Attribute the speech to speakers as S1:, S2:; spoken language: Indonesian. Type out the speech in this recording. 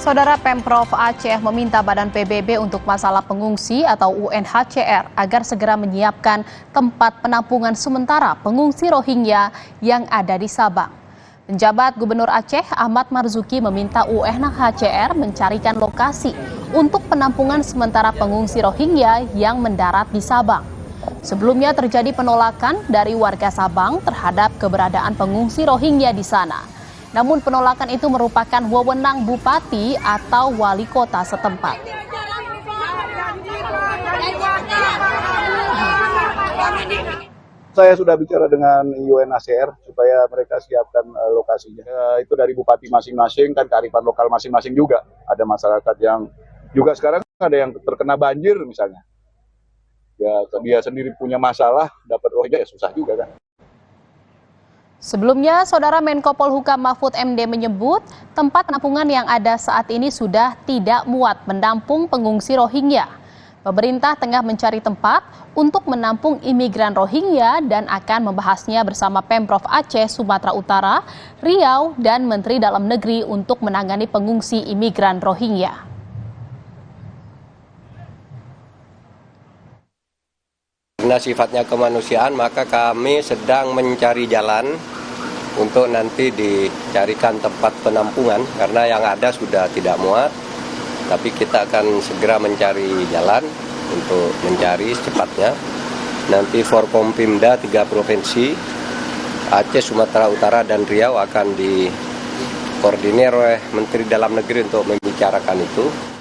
S1: Saudara Pemprov Aceh meminta Badan PBB untuk masalah pengungsi atau UNHCR agar segera menyiapkan tempat penampungan sementara pengungsi Rohingya yang ada di Sabang. Penjabat Gubernur Aceh Ahmad Marzuki meminta UNHCR mencarikan lokasi untuk penampungan sementara pengungsi Rohingya yang mendarat di Sabang. Sebelumnya terjadi penolakan dari warga Sabang terhadap keberadaan pengungsi Rohingya di sana. Namun penolakan itu merupakan wewenang bupati atau wali kota setempat.
S2: Saya sudah bicara dengan UNHCR supaya mereka siapkan lokasinya. Itu dari bupati masing-masing, kan kearifan lokal masing-masing juga. Ada masyarakat yang juga sekarang ada yang terkena banjir misalnya. Ya dia sendiri punya masalah, dapat rohnya ya susah juga kan.
S1: Sebelumnya, Saudara Menko Polhukam Mahfud MD menyebut tempat penampungan yang ada saat ini sudah tidak muat menampung pengungsi Rohingya. Pemerintah tengah mencari tempat untuk menampung imigran Rohingya dan akan membahasnya bersama Pemprov Aceh, Sumatera Utara, Riau, dan Menteri Dalam Negeri untuk menangani pengungsi imigran Rohingya.
S3: Karena sifatnya kemanusiaan, maka kami sedang mencari jalan untuk nanti dicarikan tempat penampungan karena yang ada sudah tidak muat. Tapi kita akan segera mencari jalan untuk mencari secepatnya. Nanti Forkompimda 3 provinsi, Aceh, Sumatera Utara, dan Riau akan dikoordinir oleh Menteri Dalam Negeri untuk membicarakan itu.